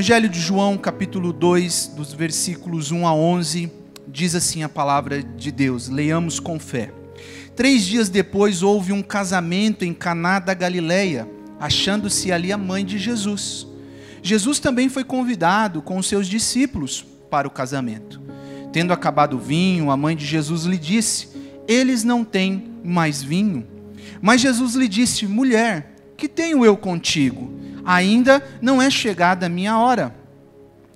Evangelho de João, capítulo 2, dos versículos 1 a 11, diz assim a palavra de Deus. Leiamos com fé. 3 dias depois houve um casamento em Caná da Galileia, achando-se ali a mãe de Jesus. Jesus também foi convidado com os seus discípulos para o casamento. Tendo acabado o vinho, a mãe de Jesus lhe disse: eles não têm mais vinho. Mas Jesus lhe disse: mulher, que tenho eu contigo? Ainda não é chegada a minha hora.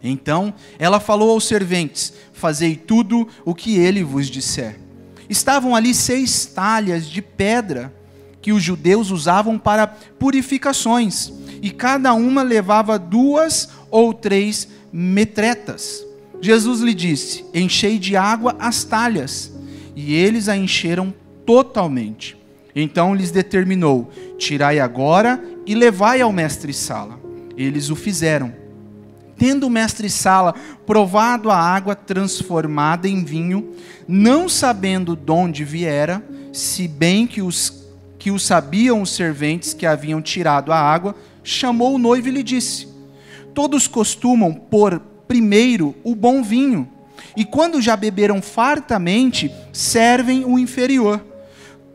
Então ela falou aos serventes: fazei tudo o que ele vos disser. Estavam ali 6 talhas de pedra que os judeus usavam para purificações, e cada uma levava 2 ou 3 metretas. Jesus lhe disse: enchei de água as talhas, e eles a encheram totalmente. Então lhes determinou: tirai agora e levai ao mestre-sala. Eles o fizeram. Tendo o mestre-sala provado a água transformada em vinho, não sabendo de onde viera, se bem que o sabiam os serventes que haviam tirado a água, chamou o noivo e lhe disse: todos costumam pôr primeiro o bom vinho, e quando já beberam fartamente, servem o inferior.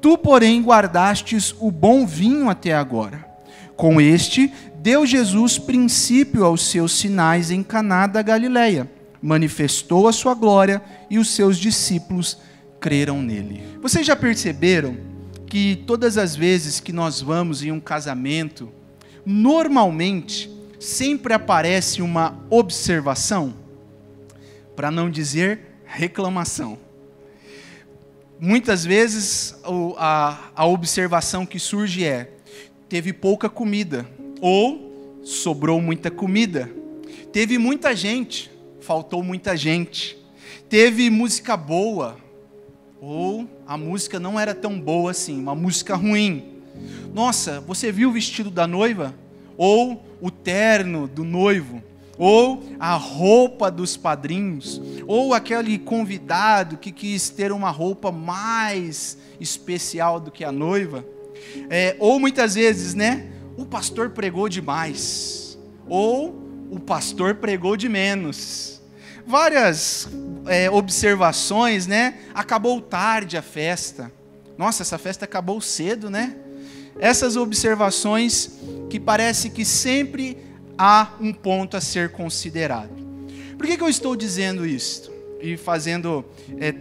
Tu, porém, guardastes o bom vinho até agora. Com este, deu Jesus princípio aos seus sinais em Caná da Galileia. Manifestou a sua glória e os seus discípulos creram nele. Vocês já perceberam que todas as vezes que nós vamos em um casamento, normalmente, sempre aparece uma observação, para não dizer reclamação. Muitas vezes a observação que surge é: teve pouca comida, ou sobrou muita comida. Teve muita gente, faltou muita gente. Teve música boa, ou a música não era tão boa assim, uma música ruim. Nossa, você viu o vestido da noiva? Ou o terno do noivo? Ou a roupa dos padrinhos? Ou aquele convidado que quis ter uma roupa mais especial do que a noiva? Ou muitas vezes, o pastor pregou demais, ou o pastor pregou de menos. Várias observações, acabou tarde a festa. Nossa, essa festa acabou cedo, Essas observações que parece que sempre há um ponto a ser considerado. Por que eu estou dizendo isso? E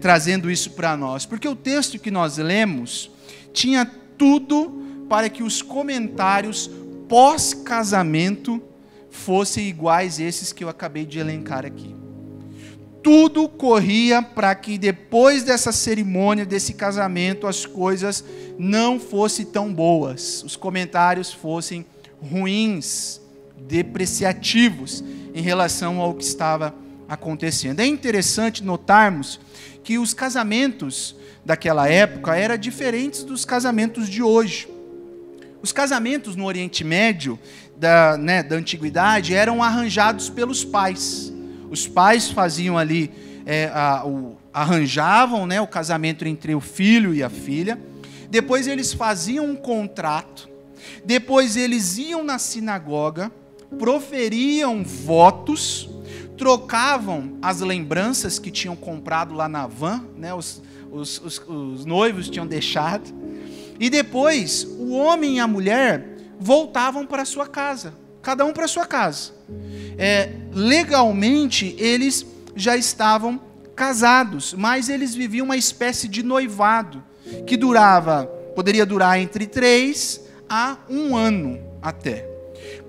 trazendo isso para nós? Porque o texto que nós lemos tinha tudo para que os comentários pós-casamento fossem iguais esses que eu acabei de elencar aqui. Tudo corria para que depois dessa cerimônia, desse casamento, as coisas não fossem tão boas. Os comentários fossem ruins, depreciativos em relação ao que estava acontecendo. É interessante notarmos que os casamentos daquela época eram diferentes dos casamentos de hoje. Os casamentos no Oriente Médio, da antiguidade, eram arranjados pelos pais. Os pais faziam ali, arranjavam o casamento entre o filho e a filha. Depois eles faziam um contrato. Depois eles iam na sinagoga, proferiam votos, trocavam as lembranças que tinham comprado lá na van, os noivos tinham deixado, e depois o homem e a mulher voltavam para sua casa, cada um para sua casa. Legalmente eles já estavam casados, mas eles viviam uma espécie de noivado, que poderia durar entre 3 a 1 ano até.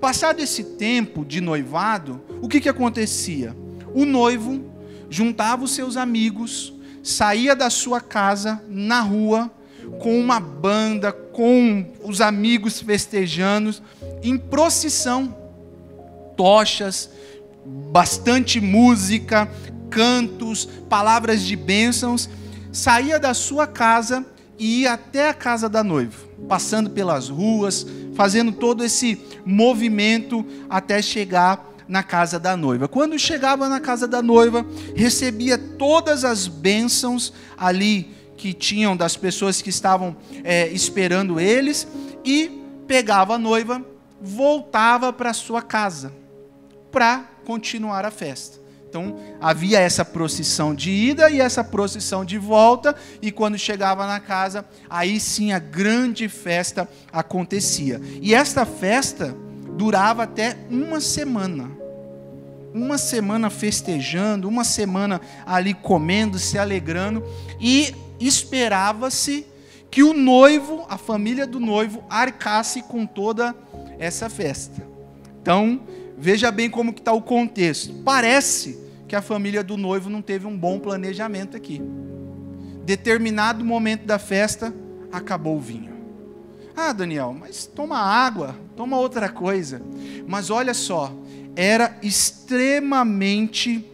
Passado esse tempo de noivado, o que acontecia? O noivo juntava os seus amigos, saía da sua casa na rua, com uma banda, com os amigos festejando, em procissão, tochas, bastante música, cantos, palavras de bênçãos, saía da sua casa e ia até a casa da noiva, passando pelas ruas, fazendo todo esse movimento até chegar na casa da noiva. Quando chegava na casa da noiva, recebia todas as bênçãos ali que tinham das pessoas que estavam esperando eles, e pegava a noiva, voltava para sua casa. para continuar a festa. Então, havia essa procissão de ida e essa procissão de volta, e quando chegava na casa, aí sim a grande festa acontecia. E esta festa durava até uma semana. Uma semana festejando, uma semana ali comendo, se alegrando, e esperava-se que o noivo, a família do noivo, arcasse com toda essa festa. Então, veja bem como que está o contexto. Parece que a família do noivo não teve um bom planejamento aqui. Determinado momento da festa, acabou o vinho. Ah, Daniel, mas toma água, toma outra coisa. Mas olha só, era extremamente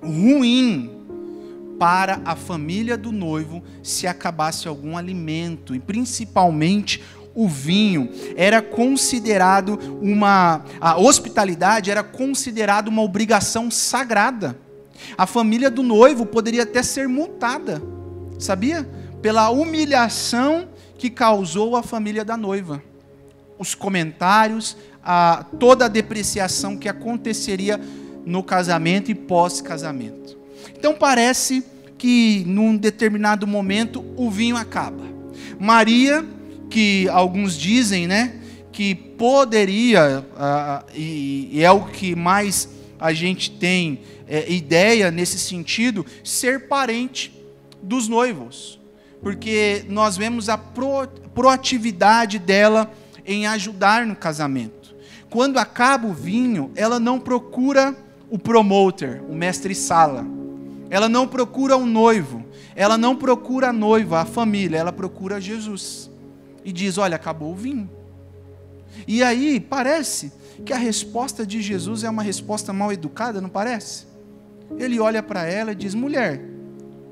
ruim para a família do noivo se acabasse algum alimento, e principalmente o vinho. Era considerado a hospitalidade era considerada uma obrigação sagrada. A família do noivo poderia até ser multada, sabia? Pela humilhação que causou a família da noiva. Os comentários, toda a depreciação que aconteceria no casamento e pós-casamento. Então parece que num determinado momento o vinho acaba. Maria, que alguns dizem, né, que poderia, e é o que mais a gente tem ideia nesse sentido, ser parente dos noivos. Porque nós vemos a proatividade dela em ajudar no casamento. Quando acaba o vinho, ela não procura o promoter, o mestre-sala. Ela não procura um noivo. Ela não procura a noiva, a família. Ela procura Jesus. E diz, olha, acabou o vinho. E aí, parece que a resposta de Jesus é uma resposta mal educada, não parece? Ele olha para ela e diz, mulher,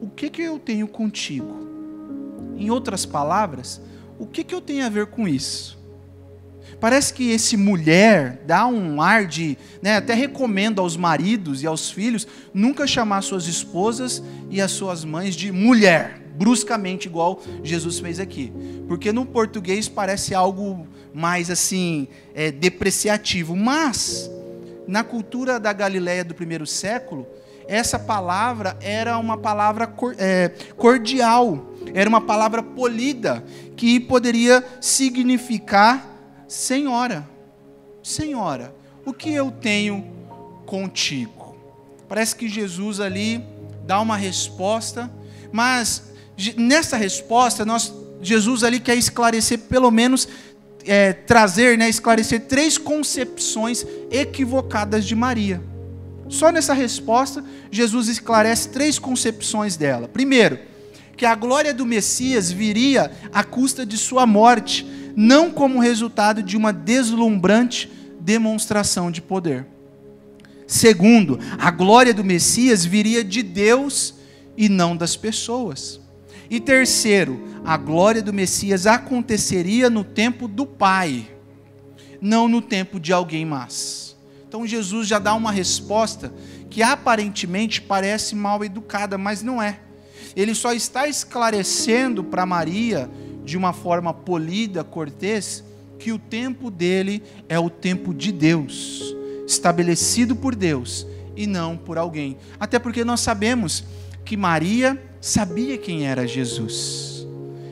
o que eu tenho contigo? Em outras palavras, o que eu tenho a ver com isso? Parece que esse mulher dá um ar de, né, até recomendo aos maridos e aos filhos, nunca chamar suas esposas e as suas mães de mulher, bruscamente, igual Jesus fez aqui. Porque no português parece algo mais assim, depreciativo. Mas, na cultura da Galileia do primeiro século, essa palavra era uma palavra cordial, era uma palavra polida, que poderia significar senhora, senhora, o que eu tenho contigo? Parece que Jesus ali dá uma resposta, mas nessa resposta, Jesus ali quer esclarecer, pelo menos esclarecer 3 concepções equivocadas de Maria. Só nessa resposta, Jesus esclarece 3 concepções dela. Primeiro, que a glória do Messias viria à custa de sua morte, não como resultado de uma deslumbrante demonstração de poder. Segundo, a glória do Messias viria de Deus e não das pessoas. E terceiro, a glória do Messias aconteceria no tempo do Pai, não no tempo de alguém mais. Então Jesus já dá uma resposta que aparentemente parece mal educada, mas não é. Ele só está esclarecendo para Maria, de uma forma polida, cortês, que o tempo dele é o tempo de Deus, estabelecido por Deus e não por alguém. Até porque nós sabemos que Maria sabia quem era Jesus.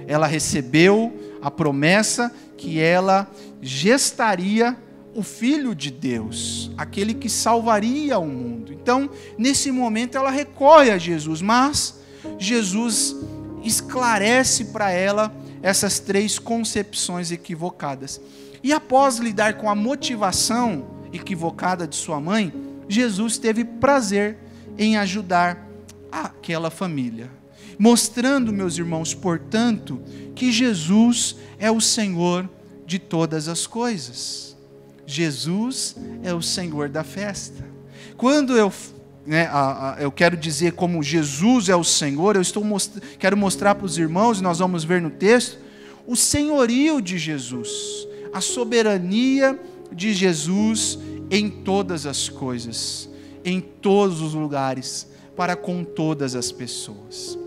Ela recebeu a promessa que ela gestaria o Filho de Deus, aquele que salvaria o mundo. Então, nesse momento ela recorre a Jesus, mas Jesus esclarece para ela essas 3 concepções equivocadas. E após lidar com a motivação equivocada de sua mãe, Jesus teve prazer em ajudar aquela família. Mostrando, meus irmãos, portanto, que Jesus é o Senhor de todas as coisas. Jesus é o Senhor da festa. Quando eu quero dizer como Jesus é o Senhor, quero mostrar para os irmãos, e nós vamos ver no texto, o senhorio de Jesus, a soberania de Jesus em todas as coisas, em todos os lugares, para com todas as pessoas.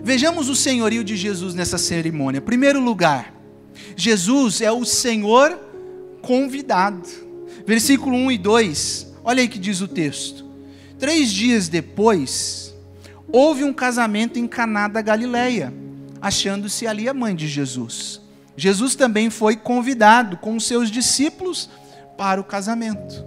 Vejamos o senhorio de Jesus nessa cerimônia. Em primeiro lugar, Jesus é o Senhor convidado. Versículo 1 e 2, olha aí que diz o texto. 3 dias depois, houve um casamento em Caná da Galileia, achando-se ali a mãe de Jesus. Jesus também foi convidado com os seus discípulos para o casamento.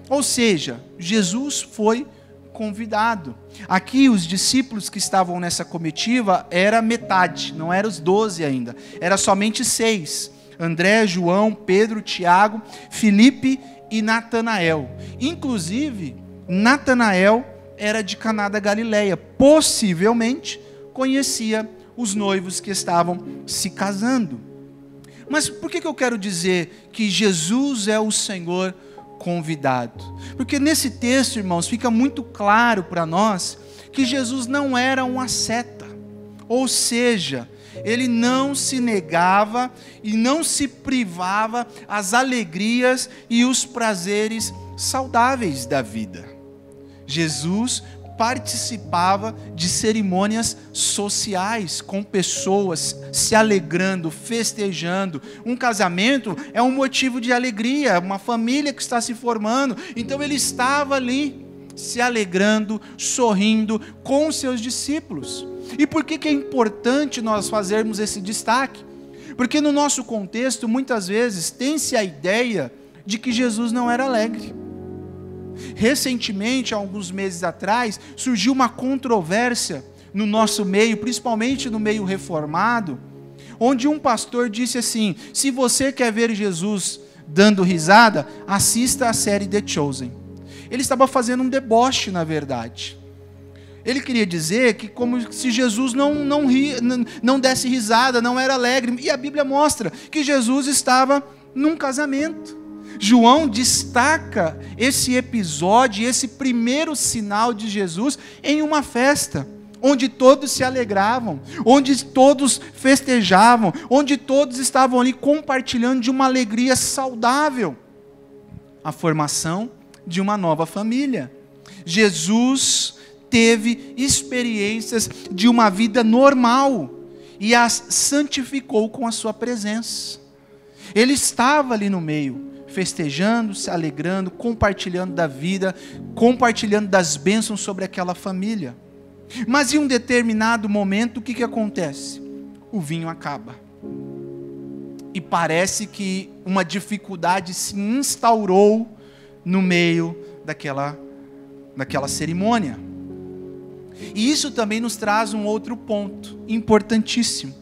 Ou seja, Jesus foi convidado. Aqui os discípulos que estavam nessa comitiva era metade, não eram os 12 ainda, era somente 6. André, João, Pedro, Tiago, Filipe e Natanael. Inclusive, Natanael era de Caná da Galileia, possivelmente conhecia os noivos que estavam se casando. Mas por que eu quero dizer que Jesus é o Senhor convidado? Porque nesse texto, irmãos, fica muito claro para nós que Jesus não era um asceta, ou seja, ele não se negava e não se privava as alegrias e os prazeres saudáveis da vida. Jesus participava de cerimônias sociais, com pessoas se alegrando, festejando. Um casamento é um motivo de alegria, uma família que está se formando. Então ele estava ali, se alegrando, sorrindo com os seus discípulos. E por que é importante nós fazermos esse destaque? Porque no nosso contexto, muitas vezes, tem-se a ideia de que Jesus não era alegre. Recentemente, há alguns meses atrás, surgiu uma controvérsia no nosso meio, principalmente no meio reformado, onde um pastor disse assim: se você quer ver Jesus dando risada, assista a série The Chosen. Ele estava fazendo um deboche, na verdade. Ele queria dizer que como se Jesus não desse risada, não era alegre. E a Bíblia mostra que Jesus estava num casamento. João destaca esse episódio, esse primeiro sinal de Jesus em uma festa, onde todos se alegravam, onde todos festejavam, onde todos estavam ali compartilhando de uma alegria saudável, a formação de uma nova família. Jesus teve experiências de uma vida normal e as santificou com a sua presença. Ele estava ali no meio, festejando, se alegrando, compartilhando da vida, compartilhando das bênçãos sobre aquela família. Mas em um determinado momento, o que acontece? O vinho acaba. E parece que uma dificuldade se instaurou no meio daquela cerimônia. E isso também nos traz um outro ponto importantíssimo,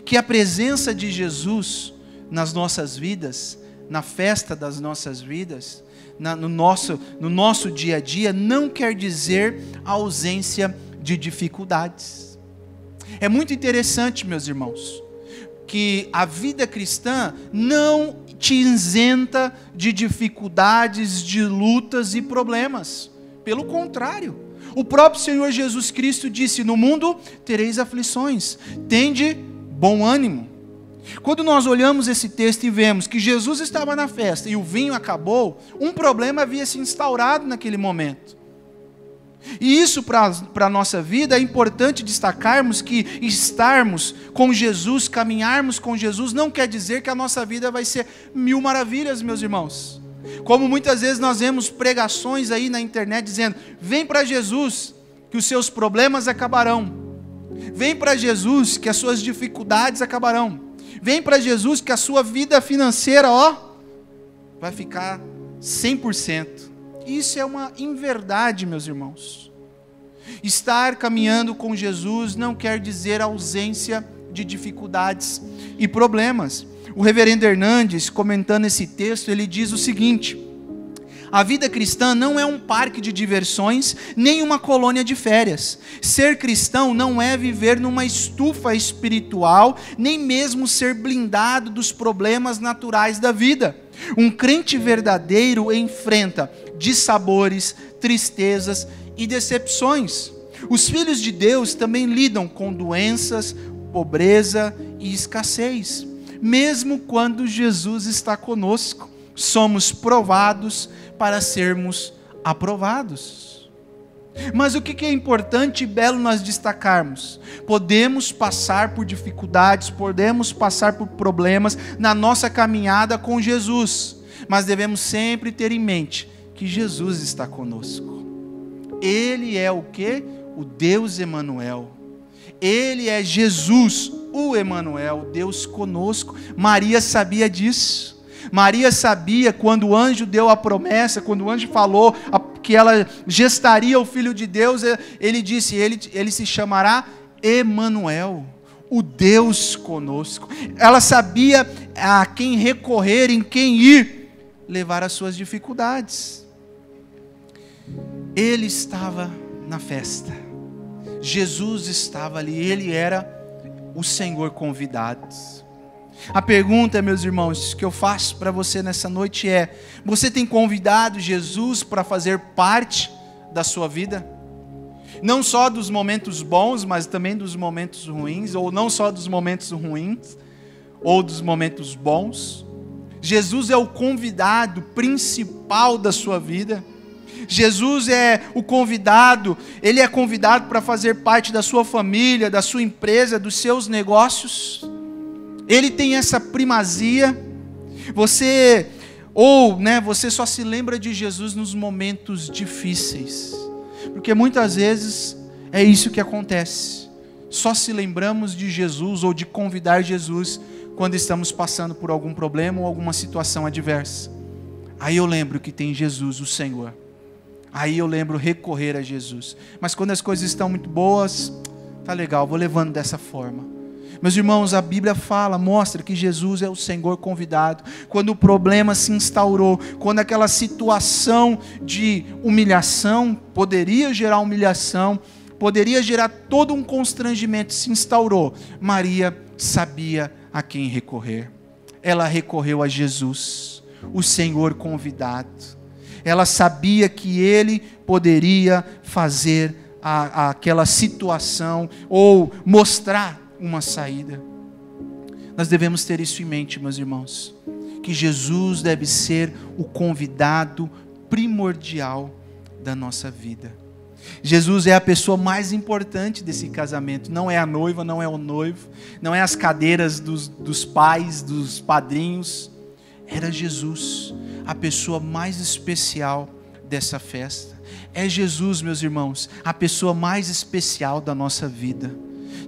que a presença de Jesus nas nossas vidas, na festa das nossas vidas, no nosso dia a dia, não quer dizer a ausência de dificuldades. É muito interessante, meus irmãos, que a vida cristã não te isenta de dificuldades, de lutas e problemas. Pelo contrário, o próprio Senhor Jesus Cristo disse: no mundo tereis aflições, tende bom ânimo. Quando nós olhamos esse texto e vemos que Jesus estava na festa e o vinho acabou, um problema havia se instaurado naquele momento. E isso para a nossa vida é importante destacarmos que estarmos com Jesus, caminharmos com Jesus, não quer dizer que a nossa vida vai ser mil maravilhas, meus irmãos. Como muitas vezes nós vemos pregações aí na internet dizendo: vem para Jesus que os seus problemas acabarão. Vem para Jesus que as suas dificuldades acabarão. Vem para Jesus que a sua vida financeira, vai ficar 100%. Isso é uma inverdade, meus irmãos. Estar caminhando com Jesus não quer dizer ausência de dificuldades e problemas. O reverendo Hernandes, comentando esse texto, ele diz o seguinte: a vida cristã não é um parque de diversões, nem uma colônia de férias. Ser cristão não é viver numa estufa espiritual, nem mesmo ser blindado dos problemas naturais da vida. Um crente verdadeiro enfrenta dissabores, tristezas e decepções. Os filhos de Deus também lidam com doenças, pobreza e escassez. Mesmo quando Jesus está conosco, somos provados para sermos aprovados. Mas o que é importante e belo nós destacarmos? Podemos passar por dificuldades, podemos passar por problemas na nossa caminhada com Jesus, mas devemos sempre ter em mente que Jesus está conosco. Ele é o quê? O Deus Emanuel. Ele é Jesus, o Emanuel, Deus conosco. Maria sabia disso. Maria sabia quando o anjo deu a promessa, quando o anjo falou que ela gestaria o Filho de Deus, ele disse, ele se chamará Emanuel, o Deus conosco. Ela sabia a quem recorrer, em quem ir, levar as suas dificuldades. Ele estava na festa. Jesus estava ali, ele era o Senhor convidado. A pergunta, meus irmãos, que eu faço para você nessa noite é: você tem convidado Jesus para fazer parte da sua vida? Não só dos momentos bons, mas também dos momentos ruins, ou não só dos momentos ruins, ou dos momentos bons. Jesus é o convidado principal da sua vida. Jesus é o convidado, ele é convidado para fazer parte da sua família, da sua empresa, dos seus negócios. Ele tem essa primazia. Você só se lembra de Jesus nos momentos difíceis, porque muitas vezes é isso que acontece. Só se lembramos de Jesus ou de convidar Jesus quando estamos passando por algum problema ou alguma situação adversa. Aí eu lembro que tem Jesus, o Senhor. Aí eu lembro recorrer a Jesus. Mas quando as coisas estão muito boas, tá legal, vou levando dessa forma. Meus irmãos, a Bíblia mostra que Jesus é o Senhor convidado. Quando o problema se instaurou, quando aquela situação de humilhação, poderia gerar humilhação, poderia gerar todo um constrangimento, se instaurou, Maria sabia a quem recorrer. Ela recorreu a Jesus, o Senhor convidado. Ela sabia que Ele poderia fazer aquela situação ou mostrar uma saída. Nós devemos ter isso em mente, meus irmãos, que Jesus deve ser o convidado primordial da nossa vida. Jesus é a pessoa mais importante desse casamento. Não é a noiva, não é o noivo, não é as cadeiras dos pais, dos padrinhos. Era Jesus, a pessoa mais especial dessa festa. É Jesus, meus irmãos, a pessoa mais especial da nossa vida.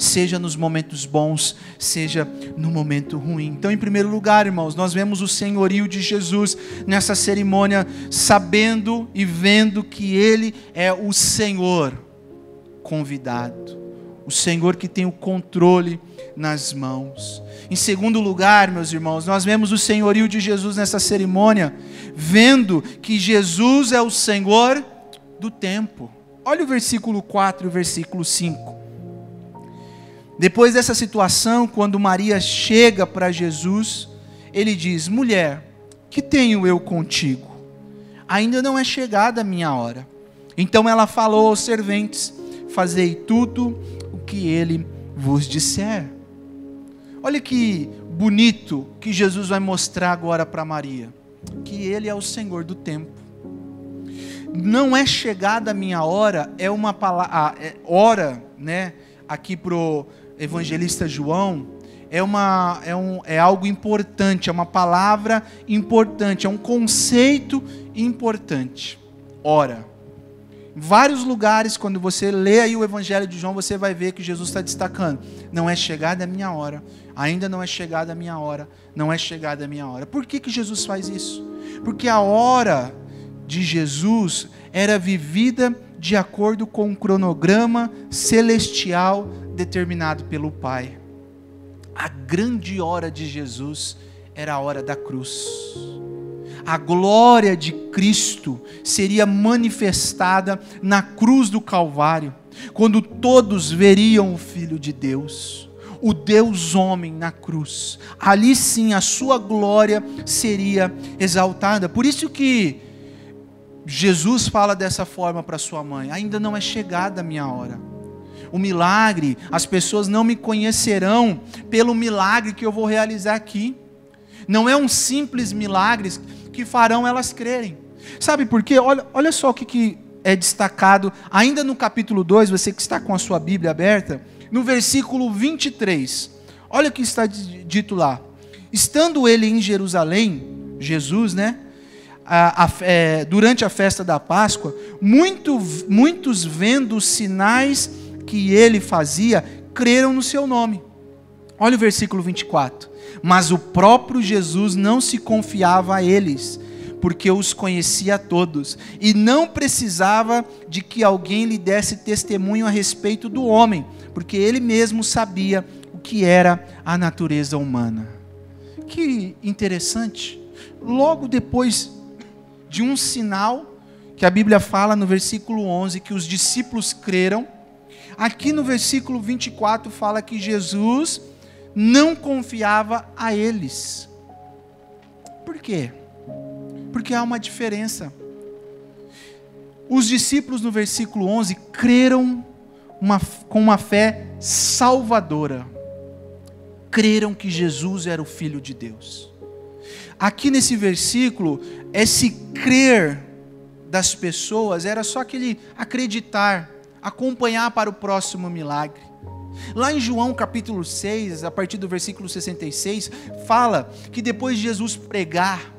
Seja nos momentos bons, seja no momento ruim. Então, em primeiro lugar, irmãos, nós vemos o senhorio de Jesus nessa cerimônia, sabendo e vendo que Ele é o Senhor convidado. O Senhor que tem o controle nas mãos. Em segundo lugar, meus irmãos, nós vemos o senhorio de Jesus nessa cerimônia, vendo que Jesus é o Senhor do tempo. Olha o versículo 4 e o versículo 5. Depois dessa situação, quando Maria chega para Jesus, ele diz: mulher, que tenho eu contigo? Ainda não é chegada a minha hora. Então ela falou aos serventes: fazei tudo o que ele vos disser. Olha que bonito que Jesus vai mostrar agora para Maria, que Ele é o Senhor do tempo. Não é chegada a minha hora, é uma palavra, hora, né? Aqui pro evangelista João, é algo importante, é uma palavra importante, é um conceito importante. Hora. Em vários lugares, quando você lê aí o Evangelho de João, você vai ver que Jesus está destacando: não é chegada a minha hora, ainda não é chegada a minha hora, não é chegada a minha hora. Por que Jesus faz isso? Porque a hora de Jesus era vivida de acordo com um cronograma celestial determinado pelo Pai. A grande hora de Jesus era a hora da cruz. A glória de Cristo seria manifestada na cruz do Calvário, quando todos veriam o Filho de Deus, o Deus homem na cruz. Ali sim a sua glória seria exaltada. Por isso que Jesus fala dessa forma para sua mãe: ainda não é chegada a minha hora. O milagre, as pessoas não me conhecerão pelo milagre que eu vou realizar aqui. Não é um simples milagre que farão elas crerem. Sabe por quê? Olha só o que é destacado ainda no capítulo 2, você que está com a sua Bíblia aberta, no versículo 23. Olha o que está dito lá: estando ele em Jerusalém, Jesus, né? Durante a festa da Páscoa, muitos vendo os sinais que ele fazia, creram no seu nome. Olha o versículo 24. Mas o próprio Jesus não se confiava a eles, porque os conhecia a todos, e não precisava de que alguém lhe desse testemunho a respeito do homem, porque ele mesmo sabia o que era a natureza humana. Que interessante. Logo depois de um sinal, que a Bíblia fala no versículo 11, que os discípulos creram, aqui no versículo 24 fala que Jesus não confiava a eles. Por quê? Porque há uma diferença. Os discípulos no versículo 11 creram com uma fé salvadora. Creram que Jesus era o Filho de Deus. Aqui nesse versículo, esse crer das pessoas era só aquele acreditar, acompanhar para o próximo milagre. Lá em João capítulo 6, a partir do versículo 66, fala que depois de Jesus pregar,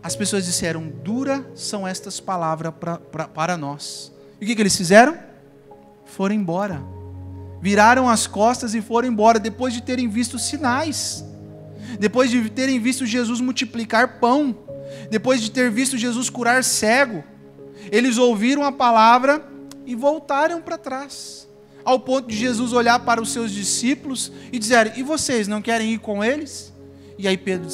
as pessoas disseram: dura são estas palavras para nós. E o que eles fizeram? Foram embora. Viraram as costas e foram embora, depois de terem visto sinais. Depois de terem visto Jesus multiplicar pão. Depois de ter visto Jesus curar cego. Eles ouviram a palavra e voltaram para trás. Ao ponto de Jesus olhar para os seus discípulos e dizer: e vocês não querem ir com eles? E aí Pedro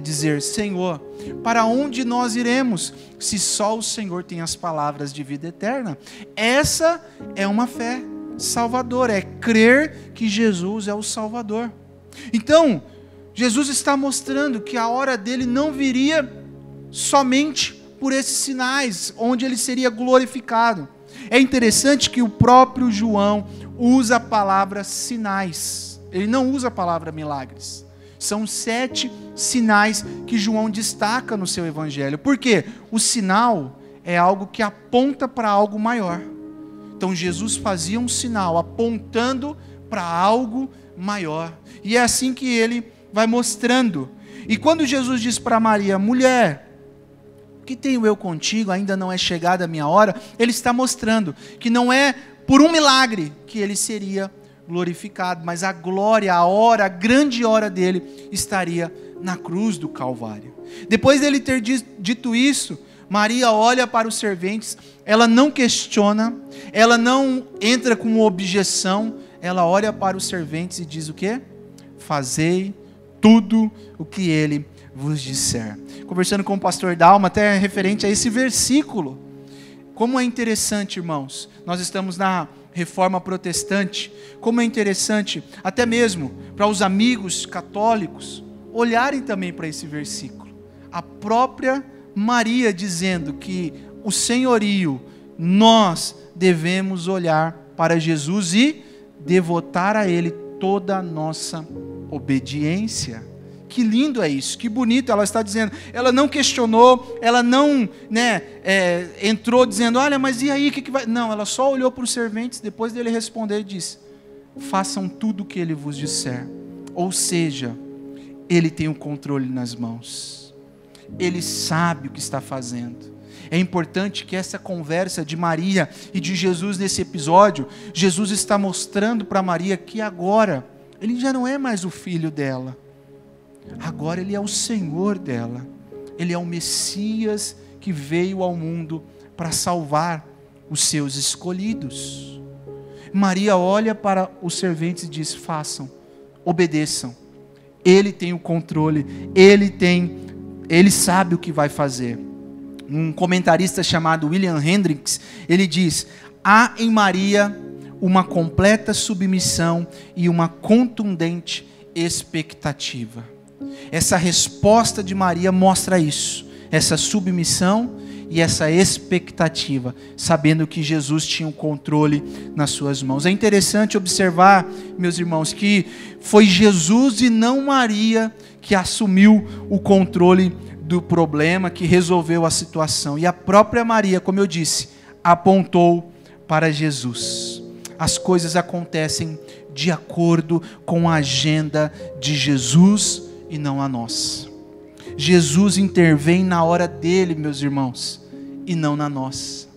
dizer: Senhor, para onde nós iremos, se só o Senhor tem as palavras de vida eterna? Essa é uma fé salvadora, é crer que Jesus é o Salvador. Então, Jesus está mostrando que a hora dele não viria somente por esses sinais, onde ele seria glorificado. É interessante que o próprio João usa a palavra sinais, ele não usa a palavra milagres. São 7 sinais que João destaca no seu evangelho. Por quê? O sinal é algo que aponta para algo maior. Então Jesus fazia um sinal apontando para algo maior. E é assim que ele vai mostrando. E quando Jesus diz para Maria: mulher, o que tenho eu contigo? Ainda não é chegada a minha hora. Ele está mostrando que não é por um milagre que ele seria glorificado, mas a glória, a hora, a grande hora dele estaria na cruz do Calvário. Depois dele ter dito isso, Maria olha para os serventes, ela não questiona, ela não entra com uma objeção, ela olha para os serventes e diz o quê? Fazei tudo o que ele vos disser. Conversando com o pastor Dalma, até referente a esse versículo. Como é interessante, irmãos, nós estamos na Reforma Protestante, como é interessante, até mesmo para os amigos católicos, olharem também para esse versículo. A própria Maria dizendo que o senhorio, nós devemos olhar para Jesus e devotar a Ele toda a nossa obediência. Que lindo é isso, que bonito. Ela está dizendo, ela não questionou, ela não entrou dizendo: olha, mas e aí, o que vai... Não, ela só olhou para os serventes, depois dele responder e disse: façam tudo o que ele vos disser. Ou seja, ele tem o controle nas mãos, ele sabe o que está fazendo. É importante que essa conversa de Maria e de Jesus nesse episódio, Jesus está mostrando para Maria que agora ele já não é mais o filho dela. Agora ele é o Senhor dela. Ele é o Messias que veio ao mundo para salvar os seus escolhidos. Maria olha para os serventes e diz: façam, obedeçam. Ele tem o controle, ele sabe o que vai fazer. Um comentarista chamado William Hendricks, ele diz: há em Maria uma completa submissão e uma contundente expectativa. Essa resposta de Maria mostra isso, essa submissão e essa expectativa, sabendo que Jesus tinha o controle nas suas mãos. É interessante observar, meus irmãos, que foi Jesus e não Maria que assumiu o controle do problema, que resolveu a situação. E a própria Maria, como eu disse, apontou para Jesus. As coisas acontecem de acordo com a agenda de Jesus e não a nossa. Jesus intervém na hora dele, meus irmãos, e não na nossa.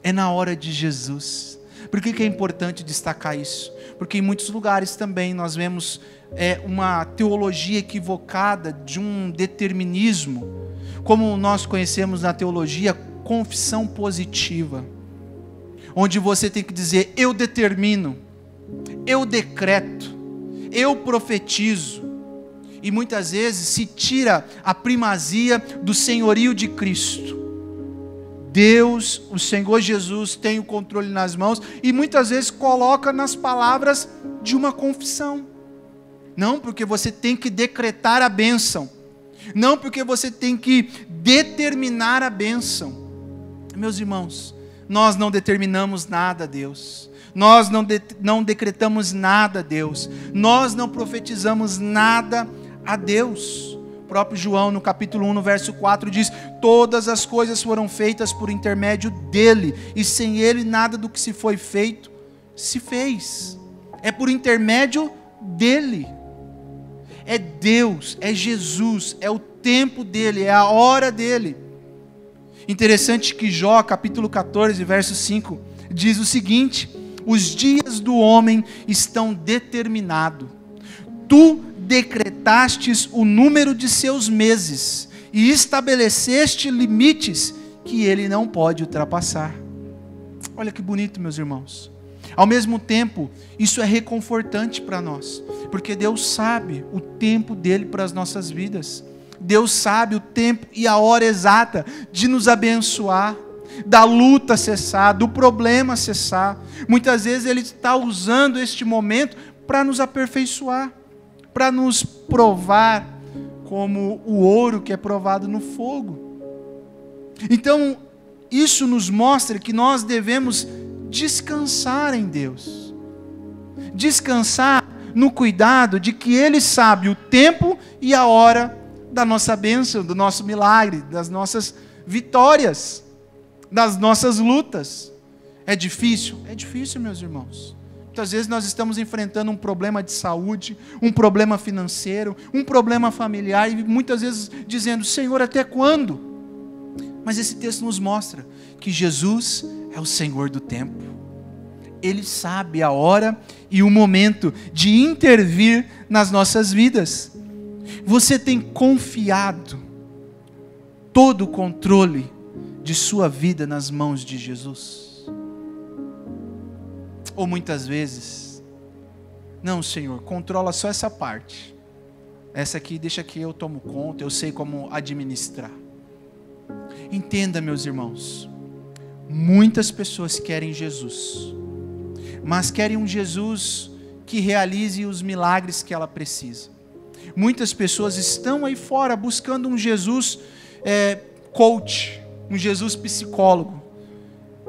É na hora de Jesus. Por que é importante destacar isso? Porque em muitos lugares também nós vemos uma teologia equivocada de um determinismo, como nós conhecemos na teologia, confissão positiva, onde você tem que dizer: eu determino, eu decreto, eu profetizo. E muitas vezes se tira a primazia do senhorio de Cristo. Deus, o Senhor Jesus, tem o controle nas mãos e muitas vezes coloca nas palavras de uma confissão. Não porque você tem que decretar a bênção, não porque você tem que determinar a bênção. Meus irmãos, nós não determinamos nada a Deus, nós não decretamos nada a Deus, nós não profetizamos nada a Deus. O próprio João, no capítulo 1, no verso 4, diz: todas as coisas foram feitas por intermédio dele, e sem ele nada do que se foi feito se fez. É por intermédio dele. É Deus, é Jesus, é o tempo dele, é a hora dele. Interessante que Jó, capítulo 14, verso 5, diz o seguinte: os dias do homem estão determinados. Tu decretastes o número de seus meses e estabeleceste limites que ele não pode ultrapassar. Olha que bonito, meus irmãos. Ao mesmo tempo, isso é reconfortante para nós, porque Deus sabe o tempo dele para as nossas vidas. Deus sabe o tempo e a hora exata de nos abençoar, da luta cessar, do problema cessar. Muitas vezes ele está usando este momento para nos aperfeiçoar, para nos provar como o ouro que é provado no fogo. Então, isso nos mostra que nós devemos descansar em Deus. Descansar no cuidado de que Ele sabe o tempo e a hora da nossa bênção, do nosso milagre, das nossas vitórias, das nossas lutas. É difícil? É difícil, meus irmãos. Muitas vezes nós estamos enfrentando um problema de saúde, um problema financeiro, um problema familiar, e muitas vezes dizendo: Senhor, até quando? Mas esse texto nos mostra que Jesus é o Senhor do tempo. Ele sabe a hora e o momento de intervir nas nossas vidas. Você tem confiado todo o controle de sua vida nas mãos de Jesus? Ou muitas vezes: não, Senhor, controla só essa parte, essa aqui deixa que eu tomo conta, eu sei como administrar. Entenda, meus irmãos, muitas pessoas querem Jesus, mas querem um Jesus que realize os milagres que ela precisa. Muitas pessoas estão aí fora buscando um Jesus coach, um Jesus psicólogo.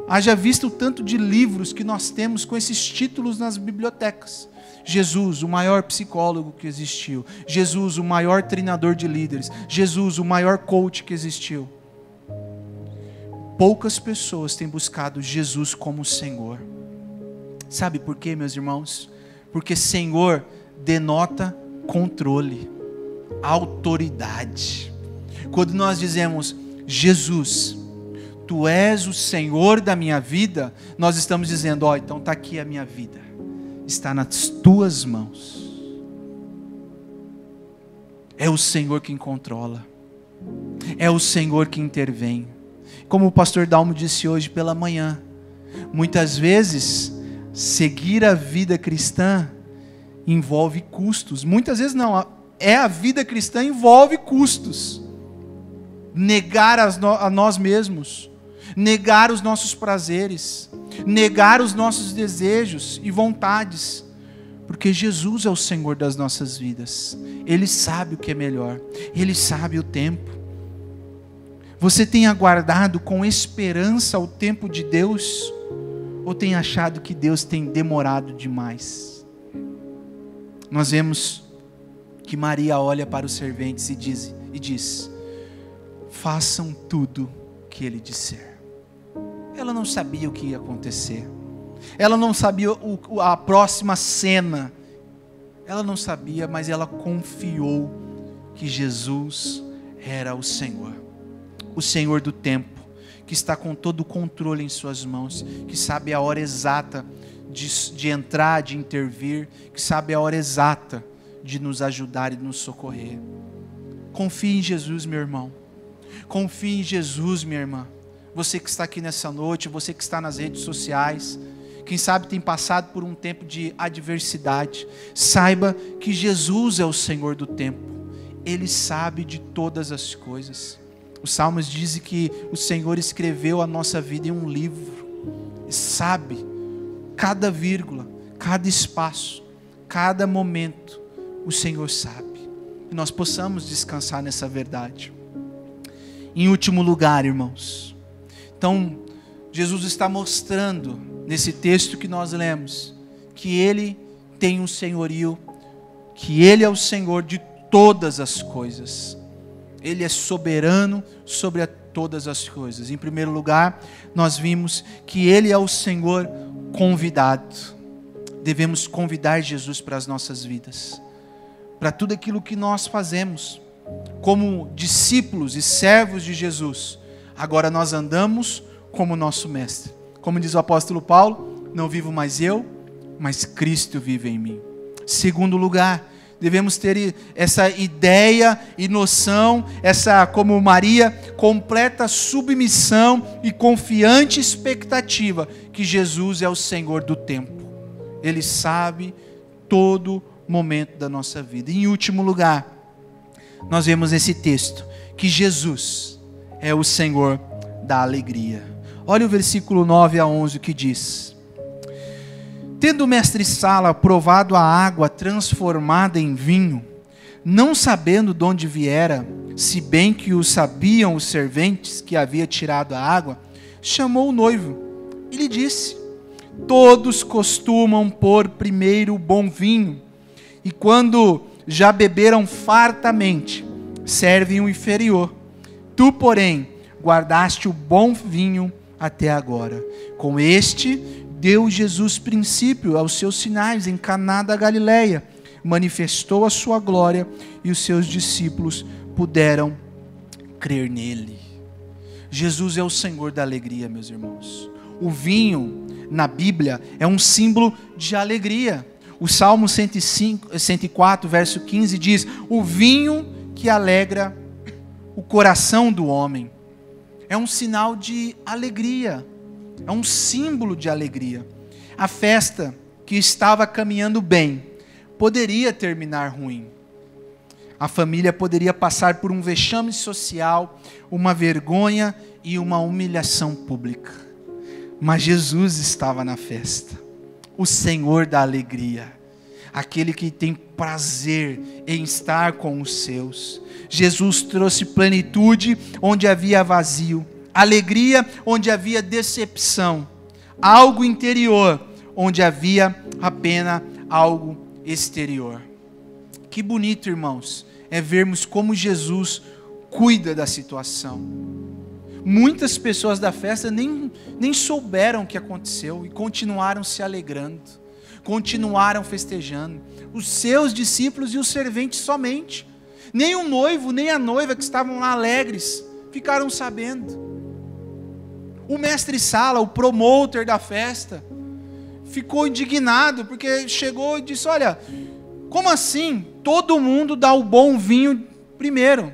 Haja visto o tanto de livros que nós temos com esses títulos nas bibliotecas. Jesus, o maior psicólogo que existiu. Jesus, o maior treinador de líderes. Jesus, o maior coach que existiu. Poucas pessoas têm buscado Jesus como Senhor. Sabe por quê, meus irmãos? Porque Senhor denota controle, autoridade. Quando nós dizemos: Jesus, Tu és o Senhor da minha vida, nós estamos dizendo: ó, então está aqui a minha vida, está nas Tuas mãos. É o Senhor quem controla, é o Senhor que intervém. Como o pastor Dalmo disse hoje pela manhã, muitas vezes seguir a vida cristã envolve custos. Muitas vezes não, a vida cristã envolve custos. Negar a nós mesmos, negar os nossos prazeres, negar os nossos desejos e vontades, porque Jesus é o Senhor das nossas vidas. Ele sabe o que é melhor, Ele sabe o tempo. Você tem aguardado com esperança o tempo de Deus, ou tem achado que Deus tem demorado demais? Nós vemos que Maria olha para os serventes e diz: façam tudo que Ele disser. Ela não sabia o que ia acontecer. Ela não sabia a próxima cena. Ela não sabia, mas ela confiou que Jesus era o Senhor do tempo, que está com todo o controle em suas mãos, que sabe a hora exata de entrar, de intervir, que sabe a hora exata de nos ajudar e nos socorrer. Confie em Jesus, meu irmão. Confie em Jesus, minha irmã. Você que está aqui nessa noite, você que está nas redes sociais, quem sabe tem passado por um tempo de adversidade, saiba que Jesus é o Senhor do tempo. Ele sabe de todas as coisas. Os Salmos dizem que o Senhor escreveu a nossa vida em um livro. Sabe cada vírgula, cada espaço, cada momento, o Senhor sabe. E nós possamos descansar nessa verdade. Em último lugar, irmãos, então Jesus está mostrando nesse texto que nós lemos que Ele tem um senhorio, que Ele é o Senhor de todas as coisas. Ele é soberano sobre todas as coisas. Em primeiro lugar, nós vimos que Ele é o Senhor convidado. Devemos convidar Jesus para as nossas vidas, para tudo aquilo que nós fazemos como discípulos e servos de Jesus. Agora nós andamos como nosso mestre. Como diz o apóstolo Paulo, não vivo mais eu, mas Cristo vive em mim. Segundo lugar, devemos ter essa ideia e noção, essa, como Maria, completa submissão e confiante expectativa que Jesus é o Senhor do tempo. Ele sabe todo momento da nossa vida. E em último lugar, nós vemos nesse texto que Jesus é o Senhor da alegria. Olha o versículo 9 a 11 que diz: tendo o mestre Sala provado a água transformada em vinho, não sabendo de onde viera, se bem que o sabiam os serventes que havia tirado a água, chamou o noivo e lhe disse: todos costumam pôr primeiro o bom vinho, e quando já beberam fartamente, servem o inferior. Tu, porém, guardaste o bom vinho até agora. Com este deu Jesus princípio aos seus sinais em Caná da Galileia, manifestou a sua glória e os seus discípulos puderam crer nele. Jesus é o Senhor da alegria, meus irmãos. O vinho na Bíblia é um símbolo de alegria. O Salmo 104, verso 15 diz: o vinho que alegra o coração do homem. É um sinal de alegria, é um símbolo de alegria. A festa que estava caminhando bem poderia terminar ruim. A família poderia passar por um vexame social, uma vergonha e uma humilhação pública. Mas Jesus estava na festa, o Senhor da alegria, aquele que tem prazer em estar com os seus. Jesus trouxe plenitude onde havia vazio, alegria onde havia decepção, algo interior onde havia apenas algo exterior. Que bonito, irmãos, é vermos como Jesus cuida da situação. Muitas pessoas da festa nem souberam o que aconteceu e continuaram se alegrando, continuaram festejando. Os seus discípulos e os serventes somente. Nem o noivo, nem a noiva que estavam lá alegres ficaram sabendo. O mestre Sala, o promotor da festa, ficou indignado porque chegou e disse: olha, como assim? Todo mundo dá o bom vinho primeiro.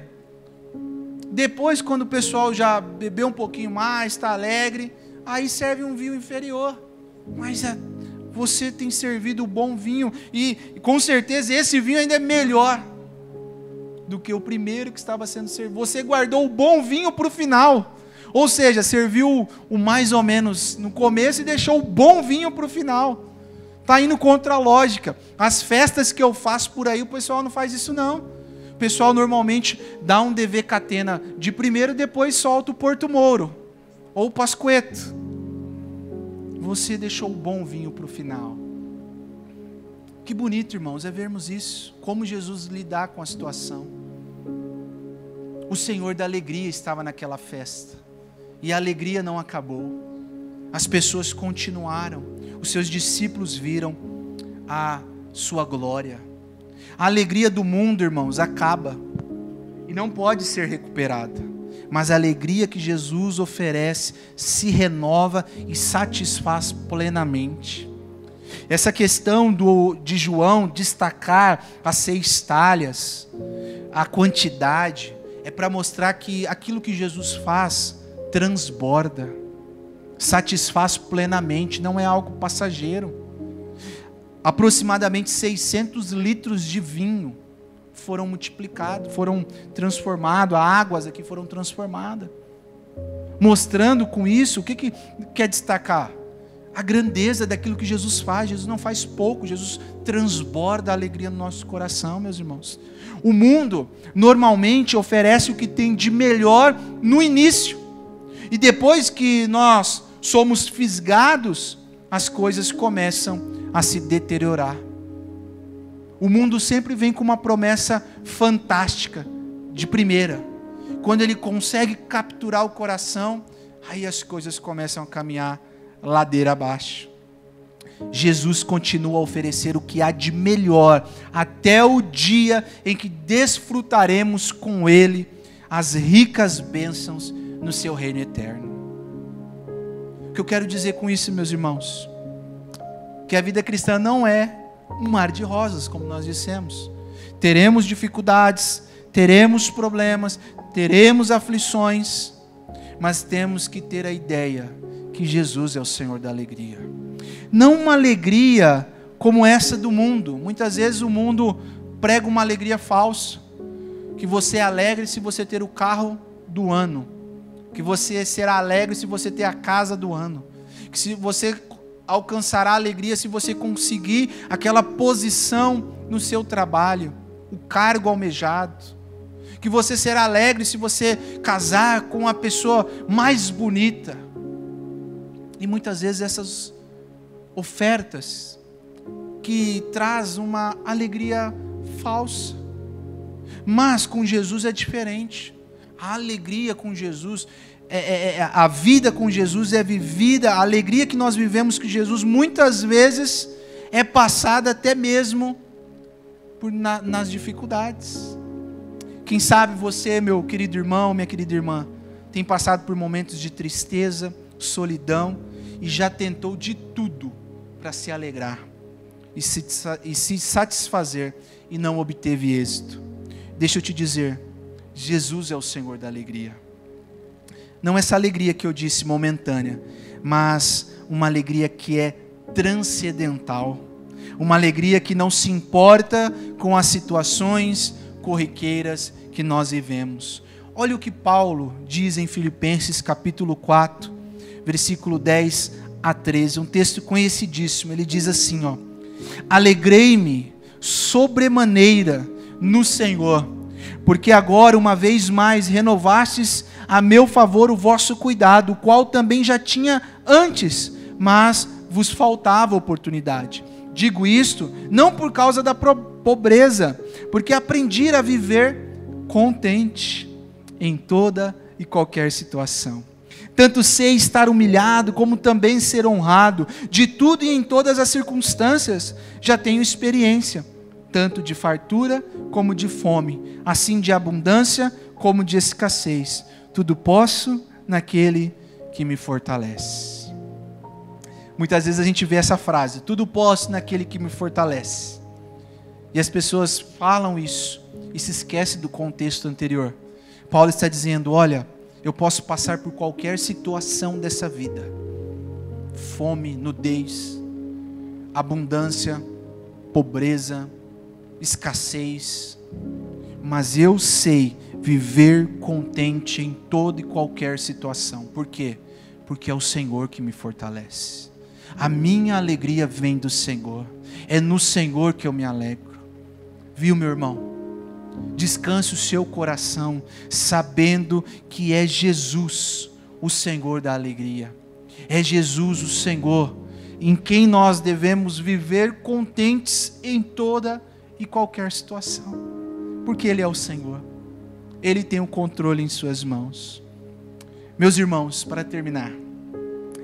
Depois, quando o pessoal já bebeu um pouquinho mais, está alegre, aí serve um vinho inferior. Mas você tem servido o bom vinho e com certeza esse vinho ainda é melhor do que o primeiro que estava sendo servido. Você guardou o bom vinho para o final. Ou seja, serviu o mais ou menos no começo e deixou o bom vinho para o final. Está indo contra a lógica. As festas que eu faço por aí, o pessoal não faz isso não. O pessoal normalmente dá um DV Catena de primeiro, depois solta o Porto Moro. Ou o Pasqueto. Você deixou o bom vinho para o final. Que bonito, irmãos, é vermos isso. Como Jesus lidar com a situação. O Senhor da alegria estava naquela festa. E a alegria não acabou. As pessoas continuaram. Os seus discípulos viram a sua glória. A alegria do mundo, irmãos, acaba. e não pode ser recuperada. Mas a alegria que Jesus oferece se renova e satisfaz plenamente. Essa questão de João destacar as 6 talhas, a quantidade, é para mostrar que aquilo que Jesus faz transborda, satisfaz plenamente, não é algo passageiro. Aproximadamente 600 litros de vinho foram multiplicados, foram transformados, águas aqui foram transformadas. Mostrando com isso, o que quer destacar? A grandeza daquilo que Jesus faz. Jesus não faz pouco, Jesus transborda a alegria no nosso coração, meus irmãos. O mundo normalmente oferece o que tem de melhor no início. E depois que nós somos fisgados, as coisas começam a se deteriorar. O mundo sempre vem com uma promessa fantástica, de primeira. Quando ele consegue capturar o coração, aí as coisas começam a caminhar ladeira abaixo. Jesus continua a oferecer o que há de melhor, até o dia em que desfrutaremos com Ele as ricas bênçãos no seu reino eterno. O que eu quero dizer com isso, meus irmãos? Que a vida cristã não é um mar de rosas, como nós dissemos. Teremos dificuldades, teremos problemas, teremos aflições, mas temos que ter a ideia que Jesus é o Senhor da alegria. Não uma alegria como essa do mundo. Muitas vezes o mundo prega uma alegria falsa, que você é alegre se você ter o carro do ano, que você será alegre se você ter a casa do ano, que se você alcançará alegria se você conseguir aquela posição no seu trabalho, o cargo almejado, que você será alegre se você casar com a pessoa mais bonita. E muitas vezes essas ofertas que traz uma alegria falsa. Mas com Jesus é diferente. A alegria com Jesus, a vida com Jesus é vivida, a alegria que nós vivemos com Jesus muitas vezes é passada até mesmo nas dificuldades. Quem sabe você, meu querido irmão, minha querida irmã, tem passado por momentos de tristeza, solidão, e já tentou de tudo para se alegrar e se satisfazer e não obteve êxito. Deixa eu te dizer, Jesus é o Senhor da alegria. Não essa alegria que eu disse momentânea, mas uma alegria que é transcendental, uma alegria que não se importa com as situações corriqueiras que nós vivemos. Olha o que Paulo diz em Filipenses capítulo 4, versículo 10 a 13, um texto conhecidíssimo. Ele diz assim, alegrei-me sobremaneira no Senhor, porque agora uma vez mais renovastes a meu favor o vosso cuidado, o qual também já tinha antes, mas vos faltava oportunidade. Digo isto não por causa da pobreza, porque aprendi a viver contente em toda e qualquer situação. Tanto sei estar humilhado, como também ser honrado. De tudo e em todas as circunstâncias já tenho experiência, tanto de fartura como de fome, assim de abundância como de escassez. Tudo posso naquele que me fortalece. Muitas vezes a gente vê essa frase, tudo posso naquele que me fortalece. E as pessoas falam isso e se esquecem do contexto anterior. Paulo está dizendo, olha, eu posso passar por qualquer situação dessa vida. Fome, nudez, abundância, pobreza, escassez. Mas eu sei viver contente em toda e qualquer situação. Por quê? Porque é o Senhor que me fortalece. A minha alegria vem do Senhor. É no Senhor que eu me alegro. Viu, meu irmão? Descanse o seu coração, sabendo que é Jesus, o Senhor da alegria. É Jesus, o Senhor, em quem nós devemos viver contentes em toda e qualquer situação. Porque Ele é o Senhor. Ele tem o controle em suas mãos. Meus irmãos, para terminar,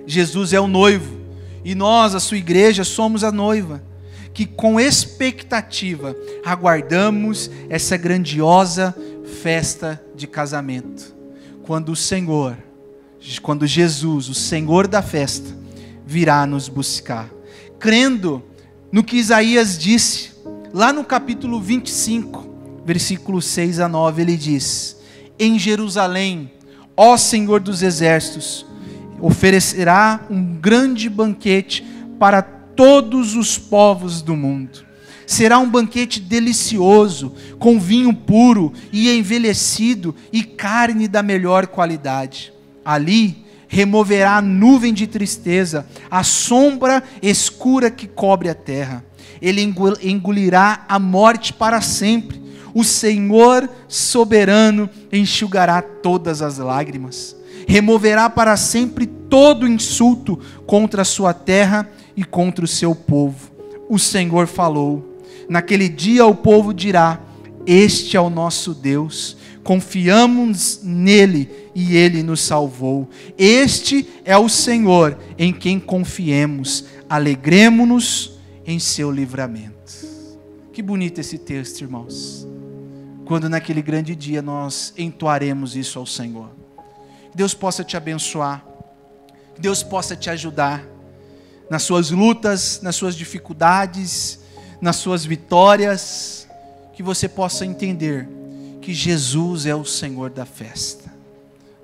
Jesus é o noivo, e nós, a sua igreja, somos a noiva, que com expectativa aguardamos essa grandiosa festa de casamento. Quando Jesus, o Senhor da festa, virá nos buscar. Crendo no que Isaías disse, lá no capítulo 25, versículos 6 a 9, ele diz: em Jerusalém, ó Senhor dos exércitos, oferecerá um grande banquete para todos os povos do mundo. Será um banquete delicioso, com vinho puro e envelhecido e carne da melhor qualidade. Ali removerá a nuvem de tristeza, a sombra escura que cobre a terra. Ele engolirá a morte para sempre. O Senhor soberano enxugará todas as lágrimas. Removerá para sempre todo insulto contra a sua terra e contra o seu povo. O Senhor falou. Naquele dia o povo dirá: este é o nosso Deus. Confiamos nele e ele nos salvou. Este é o Senhor em quem confiemos. Alegremo-nos em seu livramento. Que bonito esse texto, irmãos. Quando naquele grande dia nós entoaremos isso ao Senhor. Que Deus possa te abençoar. Que Deus possa te ajudar nas suas lutas, nas suas dificuldades, nas suas vitórias. Que você possa entender que Jesus é o Senhor da festa,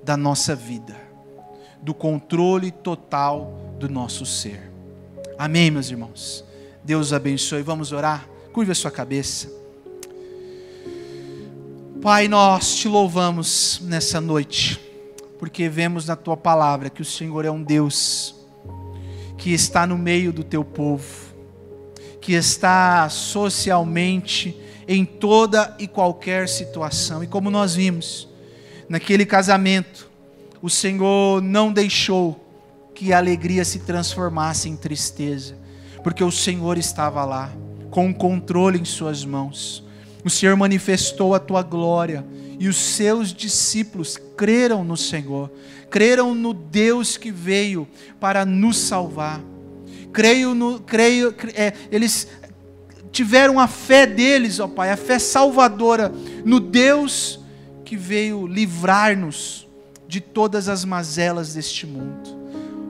da nossa vida, do controle total do nosso ser. Amém, meus irmãos? Deus abençoe. Vamos orar? Curva a sua cabeça. Pai, nós te louvamos nessa noite, porque vemos na tua palavra que o Senhor é um Deus que está no meio do teu povo, que está socialmente em toda e qualquer situação. E como nós vimos, naquele casamento, o Senhor não deixou que a alegria se transformasse em tristeza, porque o Senhor estava lá, com o controle em suas mãos. O Senhor manifestou a tua glória, e os seus discípulos creram no Senhor, creram no Deus que veio para nos salvar. Eles tiveram a fé deles, ó Pai, a fé salvadora no Deus que veio livrar-nos de todas as mazelas deste mundo.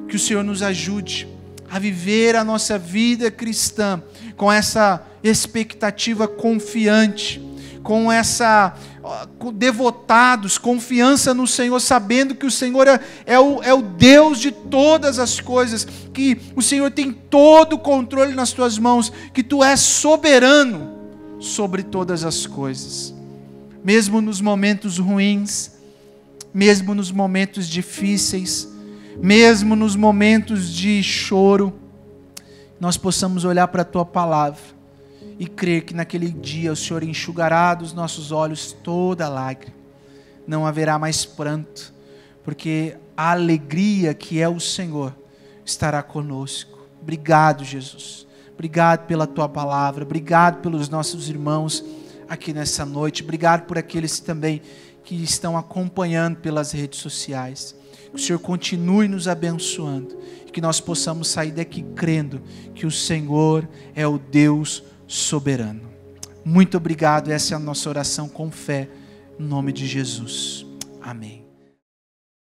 Que o Senhor nos ajude a viver a nossa vida cristã com essa expectativa confiante, devotados, confiança no Senhor, sabendo que o Senhor é o Deus de todas as coisas, que o Senhor tem todo o controle nas tuas mãos, que tu és soberano sobre todas as coisas. Mesmo nos momentos ruins, mesmo nos momentos difíceis, mesmo nos momentos de choro, nós possamos olhar para a tua palavra e crer que naquele dia o Senhor enxugará dos nossos olhos toda lágrima. Não haverá mais pranto, porque a alegria que é o Senhor estará conosco. Obrigado, Jesus. Obrigado pela tua palavra. Obrigado pelos nossos irmãos aqui nessa noite. Obrigado por aqueles também que estão acompanhando pelas redes sociais. Que o Senhor continue nos abençoando e que nós possamos sair daqui crendo que o Senhor é o Deus soberano. Muito obrigado. Essa é a nossa oração com fé, em nome de Jesus. Amém.